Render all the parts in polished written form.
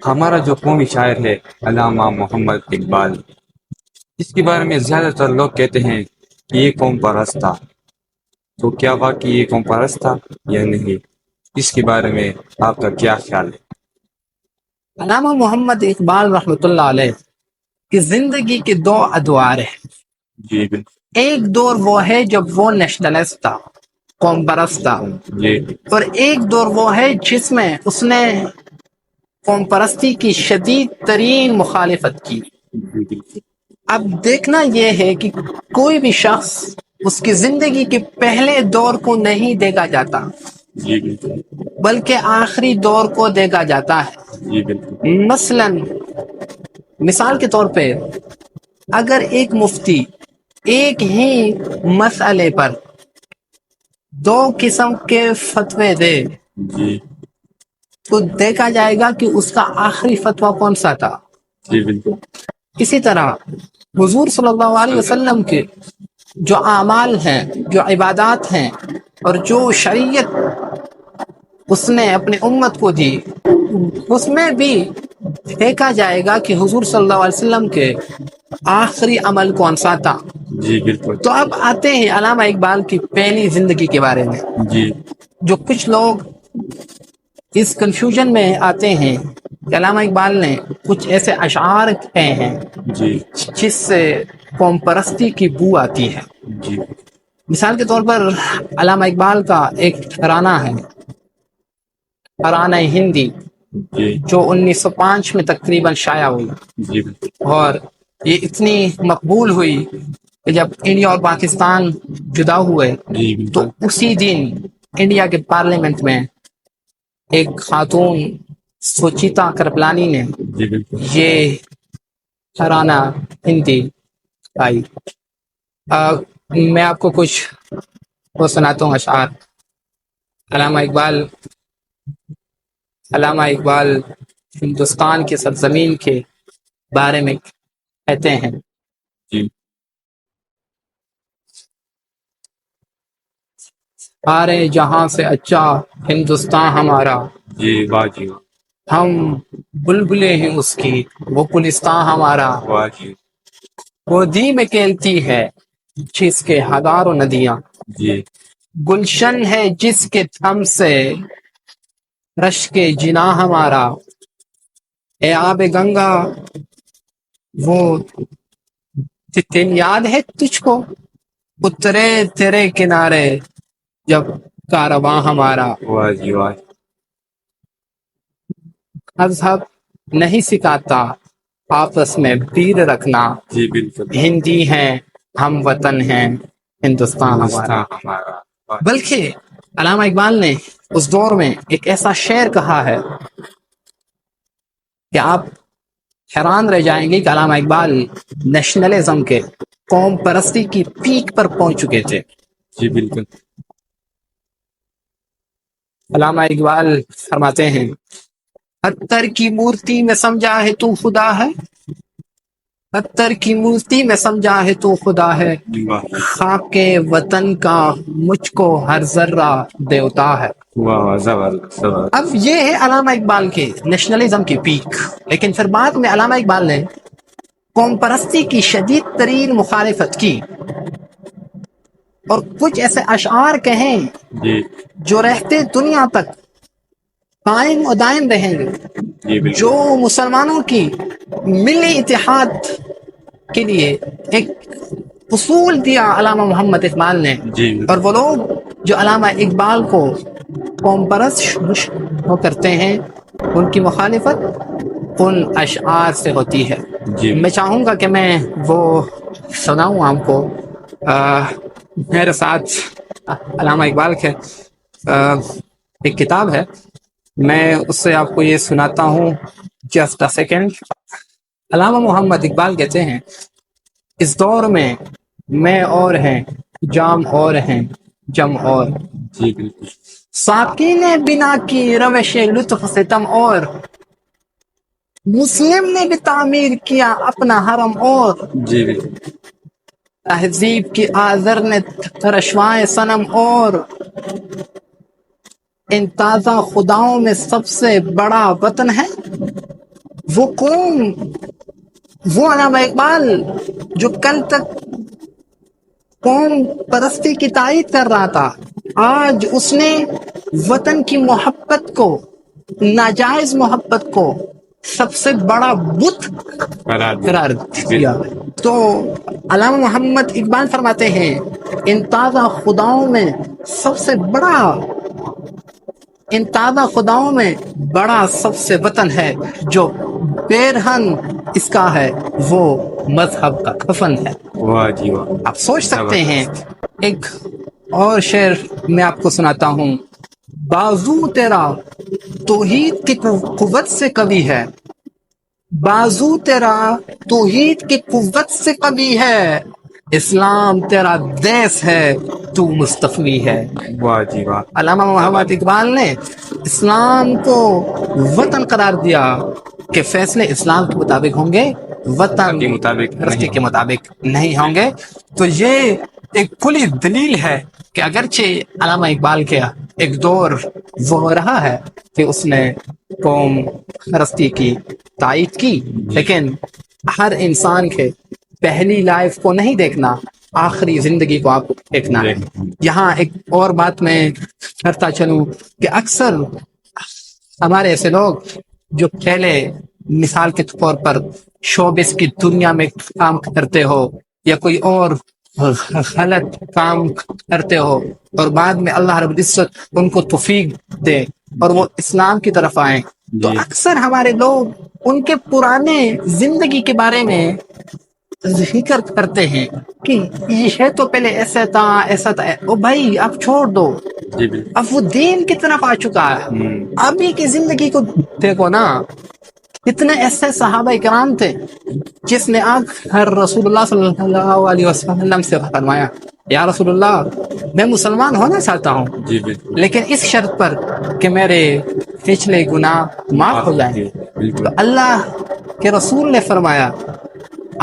ہمارا جو قومی شاعر ہے علامہ محمد اقبال، اس کے بارے میں زیادہ تر لوگ کہتے ہیں کہ یہ قوم پرست تھا، تو کیا واقعی یہ قوم پرست تھا یا نہیں؟ اس کے بارے میں آپ کا کیا خیال ہے؟ علامہ محمد اقبال رحمۃ اللہ علیہ کی زندگی کے دو ادوار ہیں۔ جی بالکل۔ ایک دور وہ ہے جب وہ نیشنلسٹ تھا، قوم پرست تھا، جی اور ایک دور وہ ہے جس میں اس نے قوم پرستی کی شدید ترین مخالفت کی۔ جی بالکل۔ اب دیکھنا یہ ہے کہ کوئی بھی شخص اس کی زندگی کے پہلے دور کو نہیں دیکھا جاتا، جی بالکل۔ بلکہ آخری دور کو دیکھا جاتا ہے۔ جی بالکل۔ مثال کے طور پہ اگر ایک مفتی ایک ہی مسئلے پر دو قسم کے فتوے دے جی تو دیکھا جائے گا کہ اس کا آخری فتویٰ کون سا تھا۔ جی بالکل۔ اسی طرح حضور صلی اللہ علیہ وسلم کے جو اعمال ہیں، جو عبادات ہیں، اور جو شریعت اس نے اپنے امت کو دی، اس میں بھی دیکھا جائے گا کہ حضور صلی اللہ علیہ وسلم کے آخری عمل کون سا تھا۔ جی بالکل۔ تو اب آتے ہیں علامہ اقبال کی پہلی زندگی کے بارے میں۔ جی جو کچھ لوگ اس کنفیوژن میں آتے ہیں کہ علامہ اقبال نے کچھ ایسے اشعار کہے ہیں جی جس سے قوم پرستی کی بو آتی ہے۔ جی مثال کے طور پر علامہ اقبال کا ایک ترانہ ہے، ترانہ ہندی، جی جو 1905 میں تقریباً شائع ہوئی، جی بالکل۔ اور یہ اتنی مقبول ہوئی کہ جب انڈیا اور پاکستان جدا ہوئے جی تو بالکل۔ اسی دن انڈیا کے پارلیمنٹ میں ایک خاتون سوچیتا کرپلانی نے جی بالکل۔ یہ ترانہ ہندی گائی۔ میں آپ کو کچھ وہ سناتا ہوں اشعار۔ علامہ اقبال ہندوستان کے سرزمین کے بارے میں کہتے ہیں، جی سارے جہاں سے اچھا ہندوستان ہمارا، جی واہ جی واہ، ہم بلبلے ہیں اس کی، وہ گلستان ہمارا، واہ جی گودی میں کھیلتی ہے جس کے ہزاروں ندیاں، جی گلشن ہے جس کے تھم سے رش کے جنا ہمارا، اے آب گنگا وہ دن یاد ہے تجھ کو، اترے تیرے کنارے جب کارواں ہمارا، واہ جی واہ۔ مذہب نہیں سکھاتا آپس میں پیر رکھنا، جی بالکل۔ ہندی ہیں ہم وطن ہیں ہندوستان ہمارا۔ ہمارا۔ بلکہ علامہ اقبال نے اس دور میں ایک ایسا شعر کہا ہے کہ آپ حیران رہ جائیں گے کہ علامہ اقبال نیشنلزم کے، قوم پرستی کی پیک پر پہنچ چکے تھے۔ جی بالکل۔ علامہ اقبال فرماتے ہیں، پتھر کی مورتی میں سمجھا ہے تو خدا ہے، پتھر کی مورتی میں سمجھا ہے تو خدا ہے، واہ خاک وطن کا مجھ کو ہر ذرہ دیوتا ہے۔ واہ واہ، زبردست زبردست۔ اب یہ ہے علامہ اقبال کے نیشنلزم کی پیک۔ لیکن پھر بعد میں علامہ اقبال نے قوم پرستی کی شدید ترین مخالفت کی اور کچھ ایسے اشعار کہیں جی جو رہتے دنیا تک قائم و دائم رہیں گے، جی بالکل۔ جو مسلمانوں کی ملی اتحاد کے لیے ایک اصول دیا علامہ محمد اقبال نے۔ جی اور وہ لوگ جو علامہ اقبال کو قوم پرست وہ کرتے ہیں، ان کی مخالفت ان اشعار سے ہوتی ہے۔ جی میں چاہوں گا کہ میں وہ سناؤں آپ کو۔ میرے ساتھ علامہ اقبال کے ایک کتاب ہے، میں اس سے آپ کو یہ سناتا ہوں، جسٹ اے سیکنڈ۔ علامہ محمد اقبال کہتے ہیں، اس دور میں میں اور ہیں، جام اور ہیں، جم اور، جی بالکل۔ ساقی نے بنا کی روش لطف ستم اور، مسلم نے بھی تعمیر کیا اپنا حرم اور، جی بالکل۔ تہذیب کی آذر نے ترشوائے صنم اور، ان تازہ خداؤں میں سب سے بڑا وطن ہے وہ قوم، وہ علامہ اقبال جو کل تک قوم پرستی کی تائید کر رہا تھا، آج اس نے وطن کی محبت کو، ناجائز محبت کو سب سے بڑا بت قرار دیا۔ تو علامہ محمد اقبال فرماتے ہیں ان تازہ خداؤں میں سب سے بڑا، ان تازہ خداؤں میں بڑا سب سے وطن ہے جو پیرہن اس کا ہے وہ مذہب کا کفن ہے۔ واہ جی واہ، آپ سوچ سکتے ہیں۔ ایک اور شعر میں آپ کو سناتا ہوں۔ بازو تیرا توحید کی قوت سے قوی ہے، بازو تیرا توحید کی قوت سے قوی ہے، اسلام تیرا دیس ہے تو مستفوی ہے۔ واہ جی واہ، علامہ محمد اقبال نے اسلام کو وطن قرار دیا کہ فیصلے اسلام کے مطابق ہوں گے، وطن کے مطابق پرستی نہیں۔ کے مطابق نہیں ہوں گے۔ تو یہ ایک کھلی دلیل ہے کہ اگرچہ علامہ اقبال کا ایک دور وہ رہا ہے کہ اس نے قوم پرستی کی تائید کی، لیکن ہر انسان کے پہلی لائف کو نہیں دیکھنا، آخری زندگی کو آپ کو دیکھنا ہے۔ یہاں ایک اور بات میں کرتا چلوں کہ اکثر ہمارے ایسے لوگ جو پہلے مثال کے طور پر شوبز کی دنیا میں کام کرتے ہو یا کوئی اور غلط کام کرتے ہو اور بعد میں اللہ رب العزت ان کو توفیق دے اور وہ اسلام کی طرف آئیں، تو اکثر ہمارے لوگ ان کے پرانے زندگی کے بارے میں ذکر کرتے ہیں کہ یہ تو پہلے ایسا تھا ایسا تھا۔ او بھائی اب چھوڑ دو، اب وہ دین کی طرف آ چکا ہے۔ ابھی کی زندگی کو دیکھو نا، کتنے ایسے صحابہ کرام تھے جس نے رسول اللہ صلی اللہ علیہ وسلم سے فرمایا یا رسول اللہ میں مسلمان ہونا چاہتا ہوں لیکن اس شرط پر کہ میرے پچھلے گناہ معاف ہو جائیں۔ تو اللہ کے رسول نے فرمایا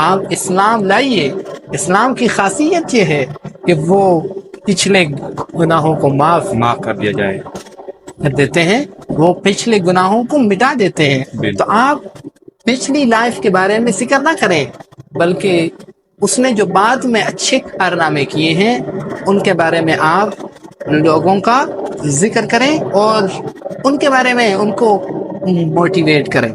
آپ اسلام لائیے، اسلام کی خاصیت یہ ہے کہ وہ پچھلے گناہوں کو معاف کر دیا جائے، کر دیتے ہیں، وہ پچھلے گناہوں کو مٹا دیتے ہیں۔ تو آپ پچھلی لائف کے بارے میں فکر نہ کریں، بلکہ اس نے جو بعد میں اچھے کارنامے کیے ہیں ان کے بارے میں آپ لوگوں کا ذکر کریں اور ان کے بارے میں ان کو موٹیویٹ کریں۔